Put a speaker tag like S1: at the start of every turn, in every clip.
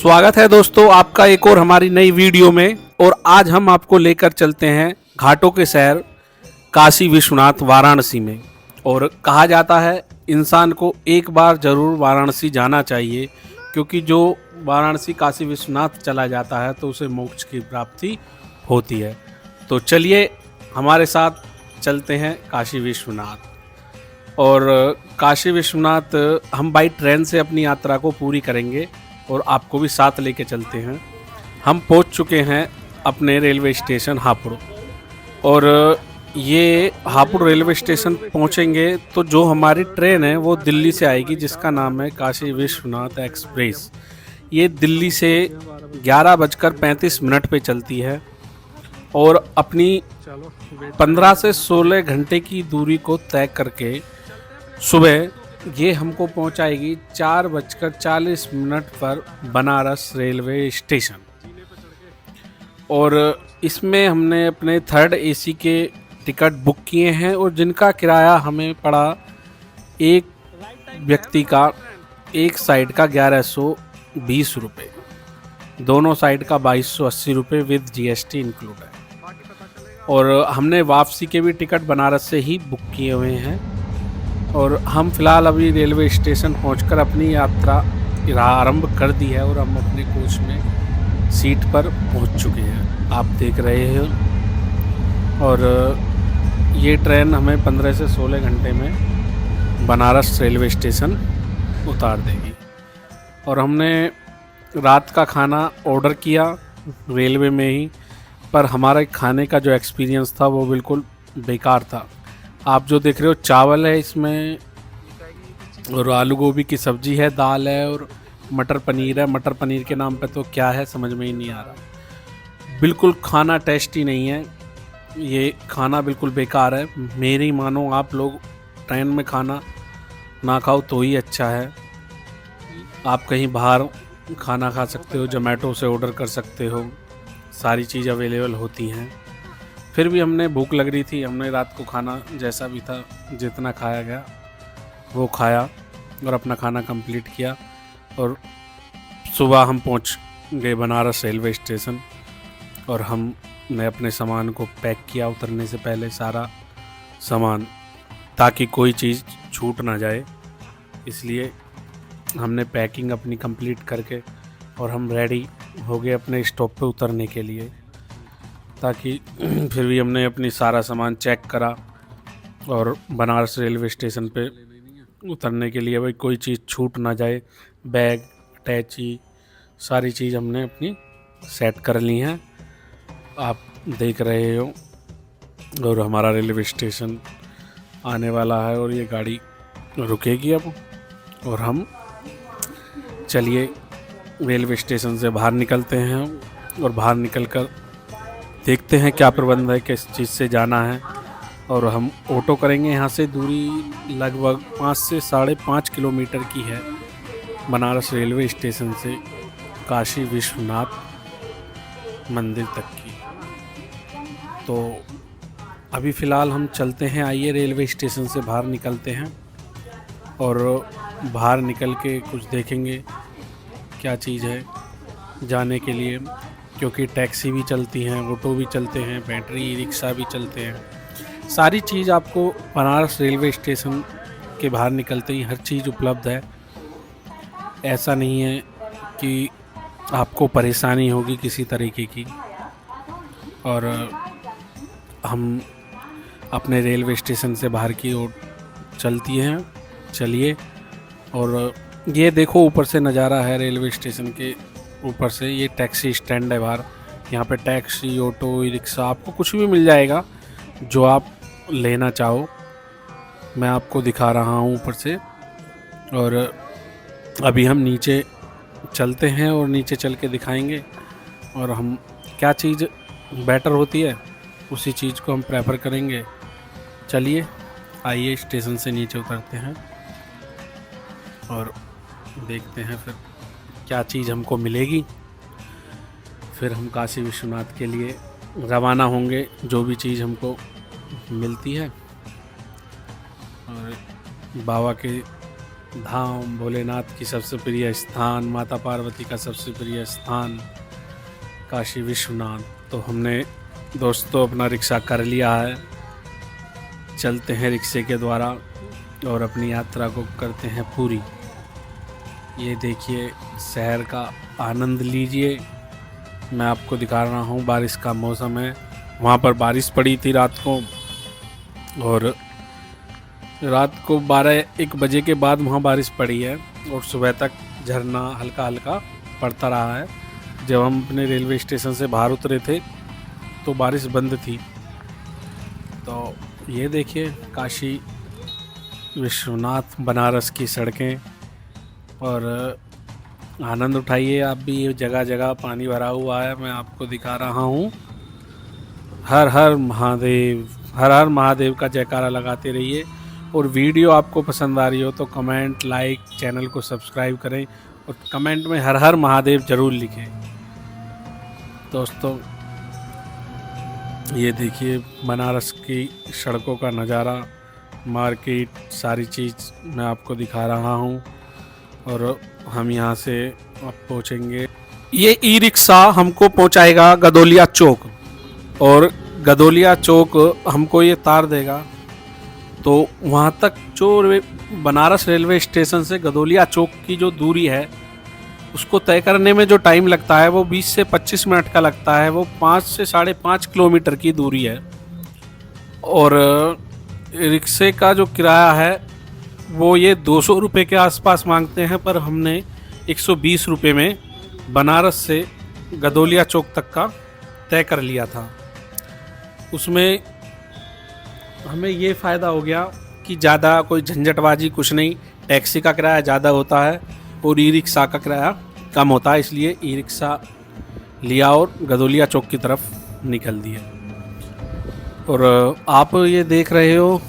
S1: स्वागत है दोस्तों आपका एक और हमारी नई वीडियो में। और आज हम आपको लेकर चलते हैं घाटों के शहर काशी विश्वनाथ वाराणसी में। और कहा जाता है इंसान को एक बार ज़रूर वाराणसी जाना चाहिए, क्योंकि जो वाराणसी काशी विश्वनाथ चला जाता है तो उसे मोक्ष की प्राप्ति होती है। तो चलिए हमारे साथ चलते हैं काशी विश्वनाथ। और काशी विश्वनाथ हम बाई ट्रेन से अपनी यात्रा को पूरी करेंगे और आपको भी साथ लेके चलते हैं। हम पहुंच चुके हैं अपने रेलवे स्टेशन हापुड़। और ये हापुड़ रेलवे स्टेशन पहुंचेंगे तो जो हमारी ट्रेन है वो दिल्ली से आएगी, जिसका नाम है काशी विश्वनाथ एक्सप्रेस। ये दिल्ली से 11:35 पे चलती है और अपनी 15 से 16 घंटे की दूरी को तय करके सुबह ये हमको पहुंचाएगी 4:40 पर बनारस रेलवे स्टेशन। और इसमें हमने अपने थर्ड एसी के टिकट बुक किए हैं और जिनका किराया हमें पड़ा एक व्यक्ति का एक साइड का 1120 रुपये, दोनों साइड का 2280 रुपये विद जीएसटी इंक्लूड है। और हमने वापसी के भी टिकट बनारस से ही बुक किए हुए हैं। और हम फ़िलहाल अभी रेलवे स्टेशन पहुंचकर अपनी यात्रा आरंभ कर दी है और हम अपने कोच में सीट पर पहुंच चुके हैं, आप देख रहे हो। और ये ट्रेन हमें 15 से 16 घंटे में बनारस रेलवे स्टेशन उतार देगी। और हमने रात का खाना ऑर्डर किया रेलवे में ही, पर हमारा खाने का जो एक्सपीरियंस था वो बिल्कुल बेकार था। आप जो देख रहे हो चावल है इसमें, और आलू गोभी की सब्ज़ी है, दाल है और मटर पनीर है। मटर पनीर के नाम पे तो क्या है समझ में ही नहीं आ रहा। बिल्कुल खाना टेस्टी नहीं है, ये खाना बिल्कुल बेकार है। मेरी मानो आप लोग ट्रेन में खाना ना खाओ तो ही अच्छा है। आप कहीं बाहर खाना खा सकते हो, जोमेटो से ऑर्डर कर सकते हो, सारी चीज़ अवेलेबल होती हैं। फिर भी हमने भूख लग रही थी, हमने रात को खाना जैसा भी था जितना खाया गया वो खाया और अपना खाना कंप्लीट किया। और सुबह हम पहुंच गए बनारस रेलवे स्टेशन और हमने अपने सामान को पैक किया उतरने से पहले, सारा सामान, ताकि कोई चीज़ छूट ना जाए। इसलिए हमने पैकिंग अपनी कंप्लीट करके और हम रेडी हो गए अपने स्टॉप पे उतरने के लिए, ताकि फिर भी हमने अपनी सारा सामान चेक करा और बनारस रेलवे स्टेशन पे उतरने के लिए भाई कोई चीज़ छूट ना जाए। बैग, अटैची, सारी चीज़ हमने अपनी सेट कर ली हैं, आप देख रहे हो। और हमारा रेलवे स्टेशन आने वाला है और ये गाड़ी रुकेगी अब। और हम चलिए रेलवे स्टेशन से बाहर निकलते हैं और बाहर निकलकर देखते हैं क्या प्रबंध है, किस चीज़ से जाना है। और हम ऑटो करेंगे। यहाँ से दूरी लगभग 5 से 5.5 किलोमीटर की है बनारस रेलवे स्टेशन से काशी विश्वनाथ मंदिर तक की। तो अभी फ़िलहाल हम चलते हैं, आइए रेलवे स्टेशन से बाहर निकलते हैं और बाहर निकल के कुछ देखेंगे क्या चीज़ है जाने के लिए, क्योंकि टैक्सी भी चलती हैं, ऑटो भी चलते हैं, बैटरी रिक्शा भी चलते हैं। सारी चीज़ आपको बनारस रेलवे स्टेशन के बाहर निकलते ही हर चीज़ उपलब्ध है। ऐसा नहीं है कि आपको परेशानी होगी किसी तरीके की। और हम अपने रेलवे स्टेशन से बाहर की ओर चलती हैं, चलिए। और ये देखो ऊपर से नज़ारा है रेलवे स्टेशन के ऊपर से, ये टैक्सी स्टैंड है बाहर। यहाँ पे टैक्सी, ऑटो, रिक्शा, आपको कुछ भी मिल जाएगा जो आप लेना चाहो। मैं आपको दिखा रहा हूँ ऊपर से। और अभी हम नीचे चलते हैं और नीचे चल के दिखाएंगे और हम क्या चीज़ बेटर होती है उसी चीज़ को हम प्रेफर करेंगे। चलिए आइए स्टेशन से नीचे उतरते हैं और देखते हैं फिर क्या चीज़ हमको मिलेगी। फिर हम काशी विश्वनाथ के लिए रवाना होंगे, जो भी चीज़ हमको मिलती है। और बाबा के धाम, भोलेनाथ की सबसे प्रिय स्थान, माता पार्वती का सबसे प्रिय स्थान काशी विश्वनाथ। तो हमने दोस्तों अपना रिक्शा कर लिया है, चलते हैं रिक्शे के द्वारा और अपनी यात्रा को करते हैं पूरी। ये देखिए शहर का आनंद लीजिए। मैं आपको दिखा रहा हूँ, बारिश का मौसम है। वहाँ पर बारिश पड़ी थी रात को, और रात को 12-1 बजे के बाद वहाँ बारिश पड़ी है और सुबह तक झरना हल्का हल्का पड़ता रहा है। जब हम अपने रेलवे स्टेशन से बाहर उतरे थे तो बारिश बंद थी। तो ये देखिए काशी विश्वनाथ बनारस की सड़कें, और आनंद उठाइए आप भी। ये जगह जगह पानी भरा हुआ है, मैं आपको दिखा रहा हूँ। हर हर महादेव, हर हर महादेव का जयकारा लगाते रहिए। और वीडियो आपको पसंद आ रही हो तो कमेंट, लाइक, चैनल को सब्सक्राइब करें और कमेंट में हर हर महादेव ज़रूर लिखें। दोस्तों ये देखिए बनारस की सड़कों का नज़ारा, मार्केट, सारी चीज़ मैं आपको दिखा रहा हूँ। और हम यहाँ से अब पहुँचेंगे। ये ई रिक्शा हमको पहुँचाएगा गदोलिया चौक, और गदोलिया चौक हमको ये तार देगा। तो वहाँ तक जो बनारस रेलवे स्टेशन से गदोलिया चौक की जो दूरी है उसको तय करने में जो टाइम लगता है वो 20 से 25 मिनट का लगता है। वो 5 से 5.5 किलोमीटर की दूरी है। और रिक्शे का जो किराया है वो ये 200 रुपये के आसपास मांगते हैं, पर हमने 120 रुपये में बनारस से गदोलिया चौक तक का तय कर लिया था। उसमें हमें ये फ़ायदा हो गया कि ज़्यादा कोई झंझटबाजी कुछ नहीं, टैक्सी का किराया ज़्यादा होता है और ई रिक्शा का किराया कम होता है, इसलिए ई रिक्शा लिया और गदोलिया चौक की तरफ निकल दिए। और आप ये देख रहे हो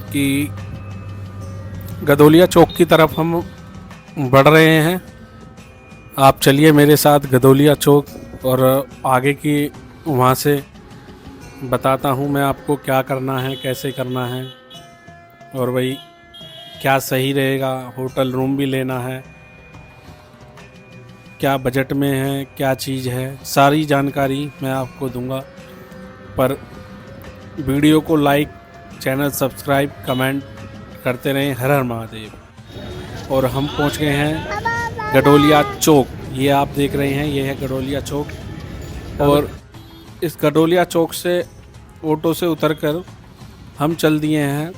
S1: कि गदोलिया चौक की तरफ हम बढ़ रहे हैं। आप चलिए मेरे साथ गदोलिया चौक, और आगे की वहाँ से बताता हूँ मैं आपको क्या करना है, कैसे करना है, और वही क्या सही रहेगा। होटल रूम भी लेना है, क्या बजट में है, क्या चीज़ है, सारी जानकारी मैं आपको दूंगा। पर वीडियो को लाइक, चैनल सब्सक्राइब, कमेंट करते रहें। हर हर महादेव। और हम पहुंच गए हैं गडोलिया चौक। ये आप देख रहे हैं, ये है गडोलिया चौक। और इस गडोलिया चौक से ऑटो से उतरकर हम चल दिए हैं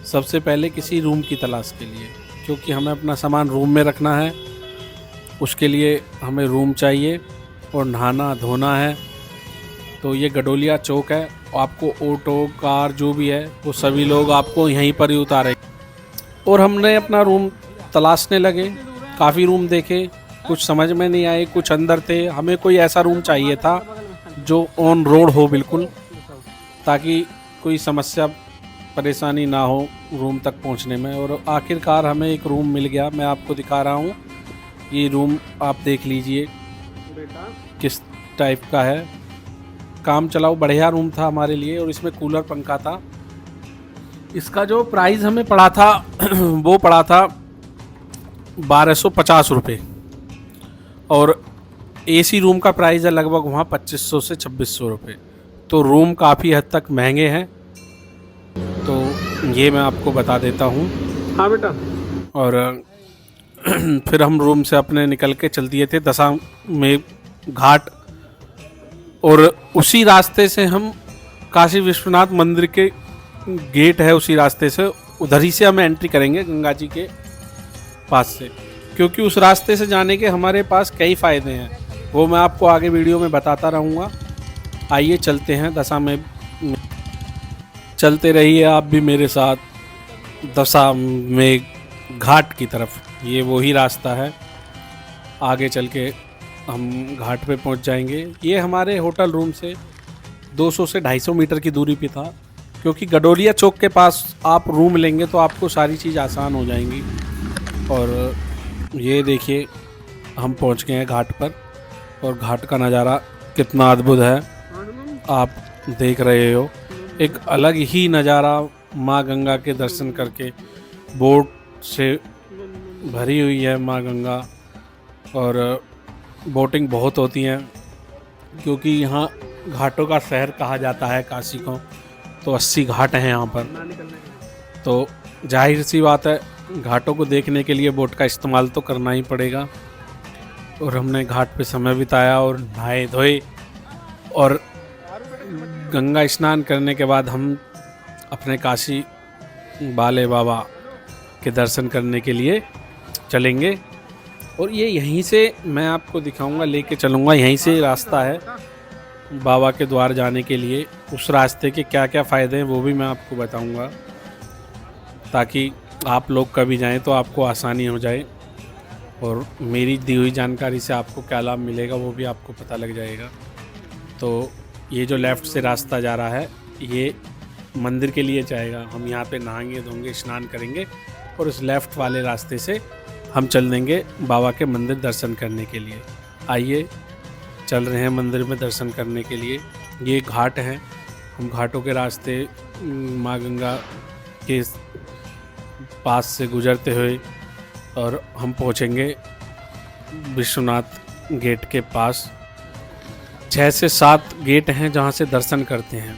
S1: सबसे पहले किसी रूम की तलाश के लिए, क्योंकि हमें अपना सामान रूम में रखना है। उसके लिए हमें रूम चाहिए और नहाना धोना है। तो ये गडोलिया चौक है। आपको ऑटो, कार जो भी है वो सभी लोग आपको यहीं पर ही उतारेंगे। और हमने अपना रूम तलाशने लगे, काफ़ी रूम देखे, कुछ समझ में नहीं आए, कुछ अंदर थे। हमें कोई ऐसा रूम चाहिए था जो ऑन रोड हो बिल्कुल, ताकि कोई समस्या परेशानी ना हो रूम तक पहुंचने में। और आखिरकार हमें एक रूम मिल गया, मैं आपको दिखा रहा हूं। ये रूम आप देख लीजिए किस टाइप का है, काम चलाओ बढ़िया रूम था हमारे लिए, और इसमें कूलर पंखा था। इसका जो प्राइस हमें पड़ा था वो पड़ा था 1250 रुपये, और एसी रूम का प्राइस है लगभग वहाँ 2500 से 2600 रुपये। तो रूम काफ़ी हद तक महंगे हैं, तो ये मैं आपको बता देता हूँ। हाँ बेटा। और फिर हम रूम से अपने निकल के चल दिए थे दशामेध घाट, और उसी रास्ते से हम काशी विश्वनाथ मंदिर के गेट है, उसी रास्ते से उधर ही से हम एंट्री करेंगे गंगा जी के पास से, क्योंकि उस रास्ते से जाने के हमारे पास कई फ़ायदे हैं, वो मैं आपको आगे वीडियो में बताता रहूँगा। आइए चलते हैं दशामेध, चलते रहिए आप भी मेरे साथ दशामेध घाट की तरफ। ये वही रास्ता है, आगे चल के हम घाट पे पहुंच जाएंगे। ये हमारे होटल रूम से 200 से 250 मीटर की दूरी पे था, क्योंकि गडोलिया चौक के पास आप रूम लेंगे तो आपको सारी चीज़ आसान हो जाएंगी। और ये देखिए हम पहुंच गए हैं घाट पर, और घाट का नज़ारा कितना अद्भुत है आप देख रहे हो। एक अलग ही नज़ारा, माँ गंगा के दर्शन करके बोट से भरी हुई है माँ गंगा, और बोटिंग बहुत होती हैं क्योंकि यहाँ घाटों का शहर कहा जाता है काशी को। तो 80 घाट हैं यहाँ पर, तो जाहिर सी बात है घाटों को देखने के लिए बोट का इस्तेमाल तो करना ही पड़ेगा। और हमने घाट पे समय बिताया और नहाए धोए, और गंगा स्नान करने के बाद हम अपने काशी बाले बाबा के दर्शन करने के लिए चलेंगे। और ये यहीं से मैं आपको दिखाऊंगा, लेके चलूँगा, यहीं से रास्ता है बाबा के द्वार जाने के लिए। उस रास्ते के क्या क्या फ़ायदे हैं वो भी मैं आपको बताऊंगा, ताकि आप लोग कभी जाएं तो आपको आसानी हो जाए, और मेरी दी हुई जानकारी से आपको क्या लाभ मिलेगा वो भी आपको पता लग जाएगा। तो ये जो लेफ़्ट से रास्ता जा रहा है ये मंदिर के लिए जाएगा। हम यहाँ पे नहाएंगे धोएंगे स्नान करेंगे, और उस लेफ़्ट वाले रास्ते से हम चल देंगे बाबा के मंदिर दर्शन करने के लिए। आइए चल रहे हैं मंदिर में दर्शन करने के लिए। ये घाट हैं, हम घाटों के रास्ते माँ गंगा के पास से गुजरते हुए और हम पहुँचेंगे विश्वनाथ गेट के पास। 6 से 7 गेट हैं जहाँ से दर्शन करते हैं,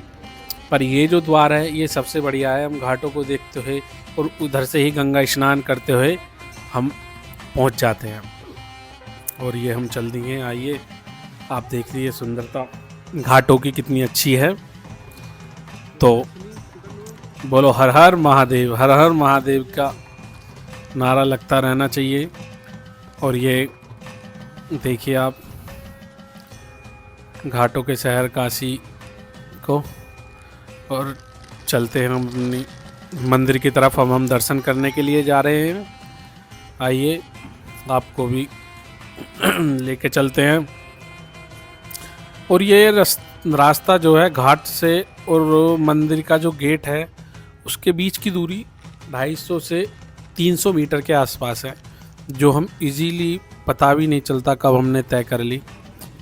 S1: पर ये जो द्वार है ये सबसे बढ़िया है। हम घाटों को देखते हुए और उधर से ही गंगा स्नान करते हुए हम पहुँच जाते हैं। और ये हम चल दिए। आइए आप देख लीजिए सुंदरता घाटों की कितनी अच्छी है। तो बोलो हर हर महादेव, हर हर महादेव का नारा लगता रहना चाहिए। और ये देखिए आप घाटों के शहर काशी को, और चलते हैं हम अपनी मंदिर की तरफ। हम दर्शन करने के लिए जा रहे हैं। आइए आपको भी लेके चलते हैं। और ये रास्ता जो है घाट से और मंदिर का जो गेट है उसके बीच की दूरी 250 से 300 मीटर के आसपास है, जो हम इजीली पता भी नहीं चलता कब हमने तय कर ली,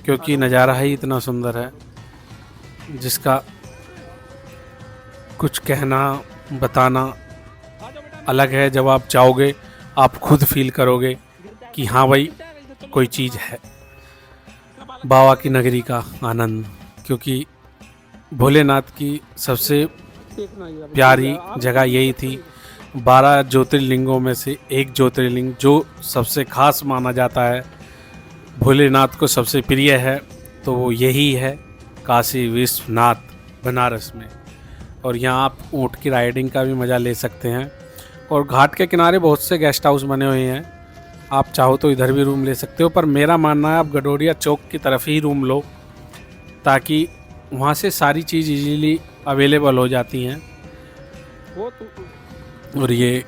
S1: क्योंकि नज़ारा ही इतना सुंदर है जिसका कुछ कहना बताना अलग है। जब आप जाओगे आप खुद फील करोगे कि हाँ भाई कोई चीज़ है। बाबा की नगरी का आनंद, क्योंकि भोलेनाथ की सबसे प्यारी जगह यही थी। 12 ज्योतिर्लिंगों में से एक ज्योतिर्लिंग जो सबसे खास माना जाता है, भोलेनाथ को सबसे प्रिय है, तो वो यही है काशी विश्वनाथ बनारस में। और यहाँ आप ऊँट की राइडिंग का भी मज़ा ले सकते हैं। और घाट के किनारे बहुत से गेस्ट हाउस बने हुए हैं, आप चाहो तो इधर भी रूम ले सकते हो, पर मेरा मानना है आप गडोरिया चौक की तरफ ही रूम लो, ताकि वहाँ से सारी चीज़ इजीली अवेलेबल हो जाती हैं। और ये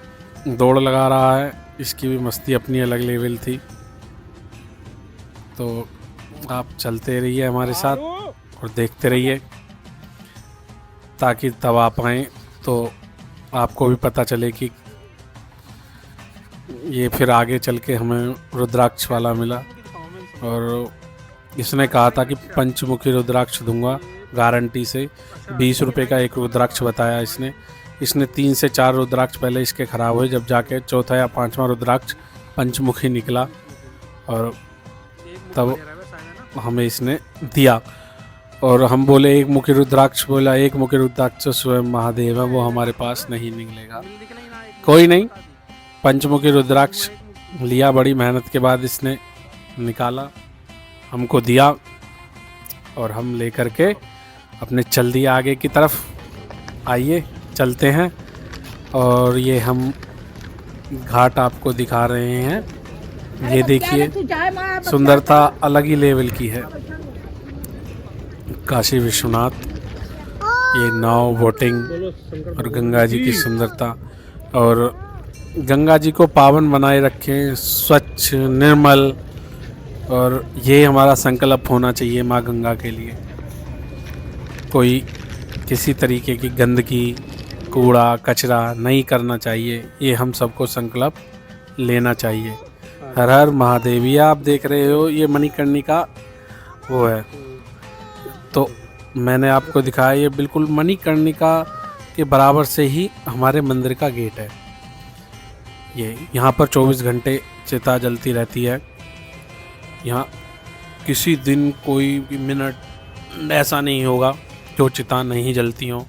S1: दौड़ लगा रहा है, इसकी भी मस्ती अपनी अलग लेवल थी। तो आप चलते रहिए हमारे साथ और देखते रहिए, ताकि तब आप आएँ तो आपको भी पता चले कि ये फिर आगे चल के हमें रुद्राक्ष वाला मिला। और इसने कहा था कि पंचमुखी रुद्राक्ष दूंगा गारंटी से। 20 रुपये का एक रुद्राक्ष बताया इसने 3 से 4 रुद्राक्ष पहले इसके ख़राब हुए, जब जाके चौथा या 5वां रुद्राक्ष पंचमुखी निकला, और तब हमें इसने दिया। और हम बोले एक मुखी रुद्राक्ष, बोला एक मुखी रुद्राक्ष स्वयं महादेव है, वो हमारे पास नहीं निकलेगा। कोई नहीं, पंचमुखी रुद्राक्ष लिया, बड़ी मेहनत के बाद इसने निकाला, हमको दिया, और हम लेकर के अपने चल दिया आगे की तरफ। आइए चलते हैं। और ये हम घाट आपको दिखा रहे हैं, ये देखिए सुंदरता अलग ही लेवल की है। काशी विश्वनाथ, ये नाव बोटिंग और गंगा जी की सुंदरता, और गंगा जी को पावन बनाए रखें, स्वच्छ निर्मल, और ये हमारा संकल्प होना चाहिए माँ गंगा के लिए। कोई किसी तरीके की गंदगी कूड़ा कचरा नहीं करना चाहिए, ये हम सबको संकल्प लेना चाहिए। हर हर महादेव। ये आप देख रहे हो ये मणिकर्णिका वो है, तो मैंने आपको दिखाया ये बिल्कुल मणिकर्णिका के बराबर से ही हमारे मंदिर का गेट है। ये यहाँ पर 24 घंटे चिता जलती रहती है। यहाँ किसी दिन कोई भी मिनट ऐसा नहीं होगा जो चिता नहीं जलती हो।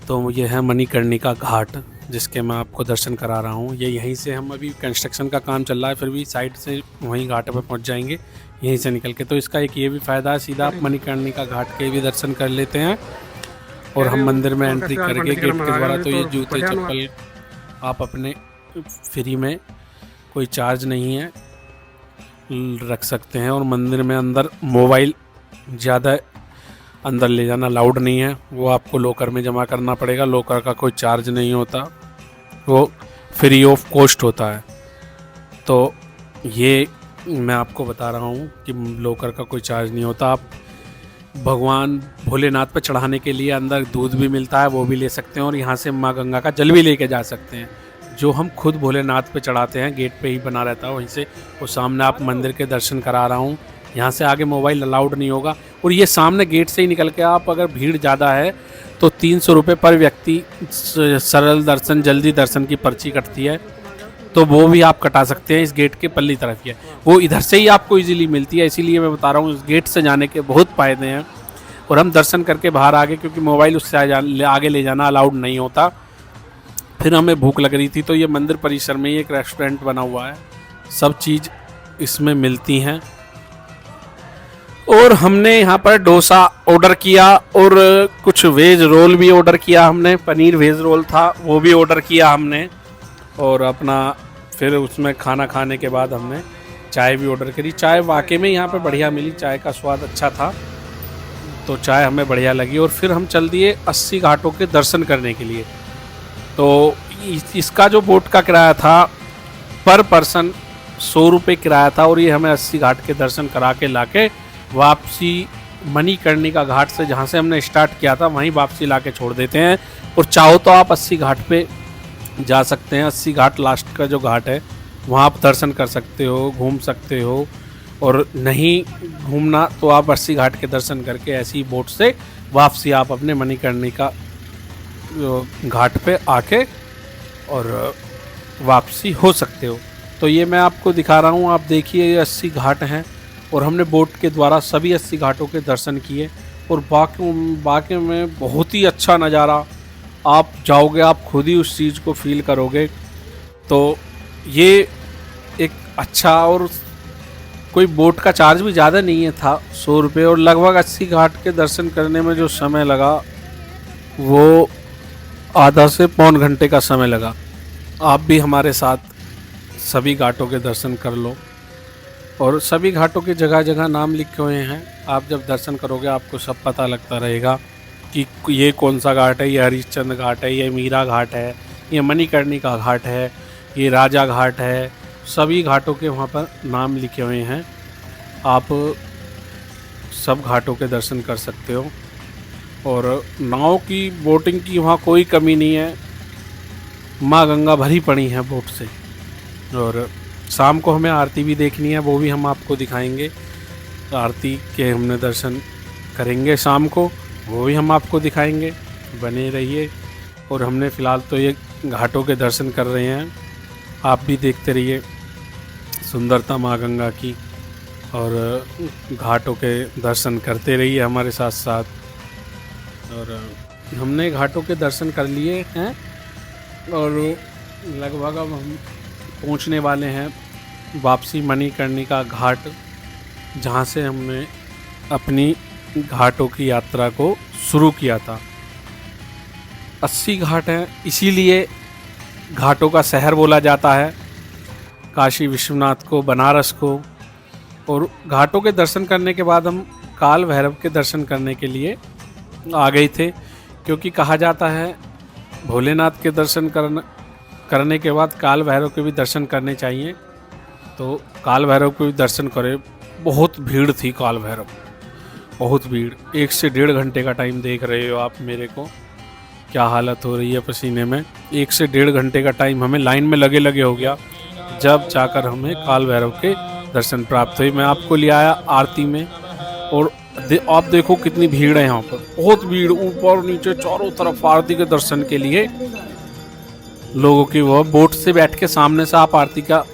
S1: तो ये है मणिकर्णिका घाट, जिसके मैं आपको दर्शन करा रहा हूँ। ये यहीं से हम अभी कंस्ट्रक्शन का काम चल रहा है, फिर भी साइड से वहीं घाट पर पहुँच जाएंगे यहीं से निकल के। तो इसका एक ये भी फ़ायदा है, सीधा आप मणिकर्णिका घाट के भी दर्शन कर लेते हैं और हम मंदिर में एंट्री करके गेट के द्वारा। तो ये जूते चप्पल आप अपने फ्री में, कोई चार्ज नहीं है, रख सकते हैं। और मंदिर में अंदर मोबाइल ज़्यादा अंदर ले जाना अलाउड नहीं है, वो आपको लॉकर में जमा करना पड़ेगा। लॉकर का कोई चार्ज नहीं होता, वो फ्री ऑफ कॉस्ट होता है। तो ये मैं आपको बता रहा हूँ कि लॉकर का कोई चार्ज नहीं होता। आप भगवान भोलेनाथ पर चढ़ाने के लिए अंदर दूध भी मिलता है, वो भी ले सकते हैं। और यहाँ से माँ गंगा का जल भी लेके जा सकते हैं, जो हम खुद भोलेनाथ पे चढ़ाते हैं। गेट पे ही बना रहता है, वहीं से वो सामने आप मंदिर के दर्शन करा रहा हूँ। यहाँ से आगे मोबाइल अलाउड नहीं होगा। और ये सामने गेट से ही निकल के आप, अगर भीड़ ज़्यादा है तो 300 रुपये पर व्यक्ति सरल दर्शन जल्दी दर्शन की पर्ची कटती है, तो वो भी आप कटा सकते हैं। इस गेट के पल्ली तरफ ही है, वो इधर से ही आपको इजीली मिलती है। इसीलिए मैं बता रहा हूँ, इस गेट से जाने के बहुत फ़ायदे हैं। और हम दर्शन करके बाहर आ गए, क्योंकि मोबाइल उससे आगे ले जाना अलाउड नहीं होता। फिर हमें भूख लग रही थी, तो ये मंदिर परिसर में ही एक रेस्टोरेंट बना हुआ है, सब चीज़ इसमें मिलती हैं। और हमने यहाँ पर डोसा ऑर्डर किया और कुछ वेज रोल भी ऑर्डर किया हमने। पनीर वेज रोल था, वो भी ऑर्डर किया हमने। और अपना फिर उसमें खाना खाने के बाद हमने चाय भी ऑर्डर करी। चाय वाकई में यहाँ पे बढ़िया मिली, चाय का स्वाद अच्छा था, तो चाय हमें बढ़िया लगी। और फिर हम चल दिए 80 घाटों के दर्शन करने के लिए। तो इसका जो बोट का किराया था पर पर्सन 100 रुपये किराया था। और ये हमें 80 घाट के दर्शन करा के लाके वापसी मणिकर्णिका घाट से, जहाँ से हमने स्टार्ट किया था, वहीं वापसी लाके छोड़ देते हैं। और चाहो तो आप 80 घाट पे जा सकते हैं। 80 घाट लास्ट का जो घाट है, वहाँ आप दर्शन कर सकते हो, घूम सकते हो। और नहीं घूमना तो आप 80 घाट के दर्शन करके ऐसी बोट से वापसी आप अपने मणिकर्णिका घाट पे आके और वापसी हो सकते हो। तो ये मैं आपको दिखा रहा हूँ, आप देखिए ये 80 घाट हैं और हमने बोट के द्वारा सभी 80 घाटों के दर्शन किए। और बाकी में बहुत ही अच्छा नज़ारा, आप जाओगे आप खुद ही उस चीज़ को फील करोगे। तो ये एक अच्छा, और कोई बोट का चार्ज भी ज़्यादा नहीं है, था 100 रुपये। और लगभग 80 घाट के दर्शन करने में जो समय लगा वो आधा से पौन घंटे का समय लगा। आप भी हमारे साथ सभी घाटों के दर्शन कर लो। और सभी घाटों के जगह जगह नाम लिखे हुए हैं, आप जब दर्शन करोगे आपको सब पता लगता रहेगा कि ये कौन सा घाट है। ये हरिश्चंद्र घाट है, ये मीरा घाट है, ये मणिकर्णिका घाट है, ये राजा घाट है। सभी घाटों के वहाँ पर नाम लिखे हुए हैं, आप सब घाटों के दर्शन कर सकते हो। और नाव की बोटिंग की वहाँ कोई कमी नहीं है, माँ गंगा भरी पड़ी है बोट से। और शाम को हमें आरती भी देखनी है, वो भी हम आपको दिखाएंगे। आरती के हमने दर्शन करेंगे शाम को, वो भी हम आपको दिखाएंगे, बने रहिए। और हमने फ़िलहाल तो ये घाटों के दर्शन कर रहे हैं, आप भी देखते रहिए सुंदरता माँ गंगा की, और घाटों के दर्शन करते रहिए हमारे साथ साथ। और हमने घाटों के दर्शन कर लिए हैं और लगभग अब हम पहुंचने वाले हैं वापसी मणिकर्णिका घाट, जहां से हमने अपनी घाटों की यात्रा को शुरू किया था। 80 घाट हैं, इसीलिए घाटों का शहर बोला जाता है काशी विश्वनाथ को, बनारस को। और घाटों के दर्शन करने के बाद हम काल भैरव के दर्शन करने के लिए आ गए थे, क्योंकि कहा जाता है भोलेनाथ के दर्शन करने के बाद काल भैरव के भी दर्शन करने चाहिए। तो काल भैरव के भी दर्शन करें। बहुत भीड़ थी काल भैरव, बहुत भीड़। 1 से 1.5 घंटे का टाइम देख रहे हो आप मेरे को, क्या हालत हो रही है पसीने में। 1 से 1.5 घंटे का टाइम हमें लाइन में लगे लगे हो गया, जब जाकर हमें काल भैरव के दर्शन प्राप्त हुए। मैं आपको ले आया आरती में, और आप देखो कितनी भीड़ है यहाँ पर, बहुत भीड़, ऊपर नीचे चारों तरफ आरती के दर्शन के लिए। लोगों की वो बोट से बैठ के सामने से आप आरती का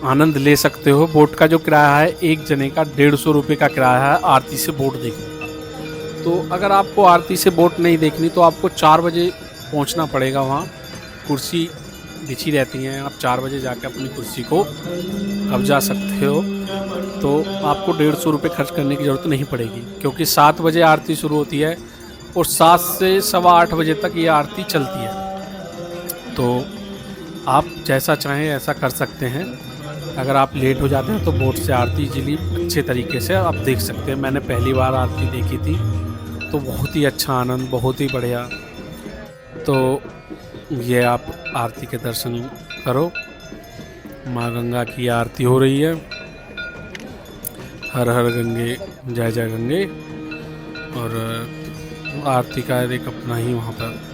S1: आनंद ले सकते हो। बोट का जो किराया है एक जने का 150 रुपये का किराया है आरती से बोट देखने का। तो अगर आपको आरती से बोट नहीं देखनी तो आपको 4 बजे पहुंचना पड़ेगा वहाँ। कुर्सी बिछी रहती हैं, आप 4 बजे जाके अपनी कुर्सी को कब्जा सकते हो। तो आपको 150 रुपये खर्च करने की ज़रूरत नहीं पड़ेगी, क्योंकि 7 बजे आरती शुरू होती है और 7 से सवा 8 बजे तक ये आरती चलती है। तो आप जैसा चाहें ऐसा कर सकते हैं। अगर आप लेट हो जाते हैं तो बोट से आरती इजीली अच्छे तरीके से आप देख सकते हैं। मैंने पहली बार आरती देखी थी तो बहुत ही अच्छा आनंद, बहुत ही बढ़िया। तो ये आप आरती के दर्शन करो। माँ गंगा की आरती हो रही है। हर हर गंगे जय जय गंगे। और आरती का एक अपना ही वहाँ पर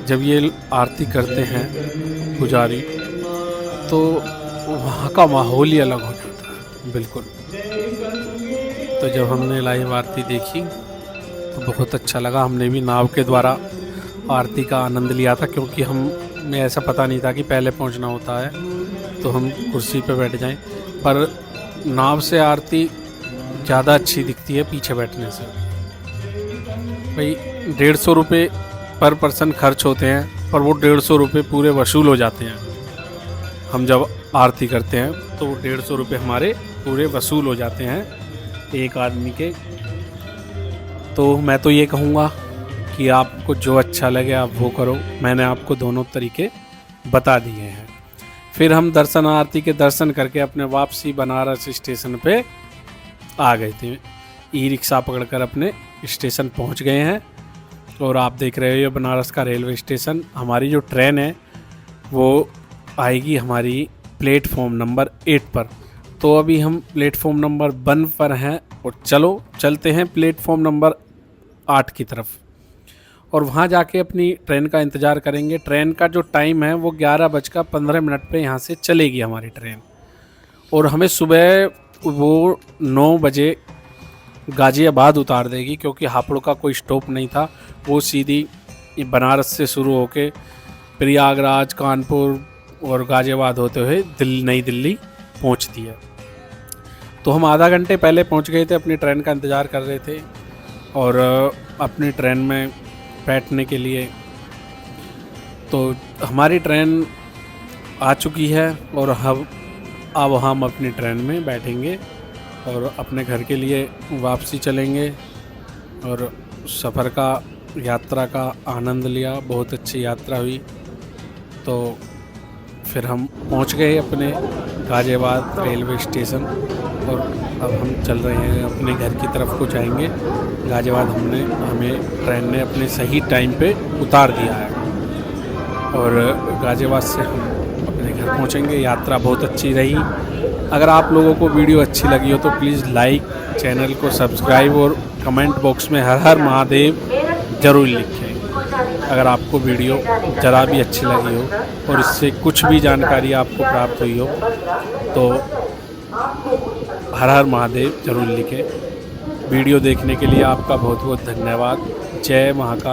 S1: जब ये आरती करते हैं पुजारी तो वहाँ का माहौल ही अलग हो जाता है बिल्कुल। तो जब हमने लाइव आरती देखी तो बहुत अच्छा लगा। हमने भी नाव के द्वारा आरती का आनंद लिया था, क्योंकि हमें ऐसा पता नहीं था कि पहले पहुंचना होता है तो हम कुर्सी पे बैठ जाएं। पर नाव से आरती ज़्यादा अच्छी दिखती है पीछे बैठने से। भाई 150 रुपये पर पर्सन खर्च होते हैं, पर वो 150 रुपये पूरे वसूल हो जाते हैं। हम जब आरती करते हैं तो वो 150 रुपये हमारे पूरे वसूल हो जाते हैं एक आदमी के। तो मैं तो ये कहूँगा कि आपको जो अच्छा लगे आप वो करो। मैंने आपको दोनों तरीके बता दिए हैं। फिर हम दर्शन आरती के दर्शन करके अपने वापसी बनारस स्टेशन पे आ गए थे। ई रिक्शा पकड़कर अपने स्टेशन पहुंच गए हैं। और आप देख रहे हो ये बनारस का रेलवे स्टेशन। हमारी जो ट्रेन है वो आएगी हमारी प्लेटफॉर्म नंबर 8 पर। तो अभी हम प्लेटफॉर्म नंबर 1 पर हैं और चलते हैं प्लेटफॉर्म नंबर 8 की तरफ और वहाँ जाके अपनी ट्रेन का इंतज़ार करेंगे। ट्रेन का जो टाइम है वो 11:15 पे यहाँ से चलेगी हमारी ट्रेन। और हमें सुबह वो 9 बजे गाज़ियाबाद उतार देगी, क्योंकि हापुड़ का कोई स्टॉप नहीं था। वो सीधी बनारस से शुरू होके प्रयागराज, कानपुर और गाज़ियाबाद होते हुए नई दिल्ली पहुंचती है। तो हम आधा घंटे पहले पहुंच गए थे, अपनी ट्रेन का इंतज़ार कर रहे थे और अपनी ट्रेन में बैठने के लिए। तो हमारी ट्रेन आ चुकी है और अब हम अपनी ट्रेन में बैठेंगे और अपने घर के लिए वापसी चलेंगे। और सफ़र का, यात्रा का आनंद लिया, बहुत अच्छी यात्रा हुई। तो फिर हम पहुंच गए अपने गाज़ियाबाद रेलवे स्टेशन और अब हम चल रहे हैं अपने घर की तरफ को जाएंगे। गाज़ियाबाद हमें ट्रेन ने अपने सही टाइम पे उतार दिया है और गाज़ियाबाद से हम अपने घर पहुंचेंगे। यात्रा बहुत अच्छी रही। अगर आप लोगों को वीडियो अच्छी लगी हो तो प्लीज़ लाइक, चैनल को सब्सक्राइब और कमेंट बॉक्स में हर हर महादेव ज़रूर लिखें। अगर आपको वीडियो ज़रा भी अच्छी लगी हो और इससे कुछ भी जानकारी आपको प्राप्त हुई हो तो हर हर महादेव ज़रूर लिखें। वीडियो देखने के लिए आपका बहुत बहुत धन्यवाद। जय महाकाल।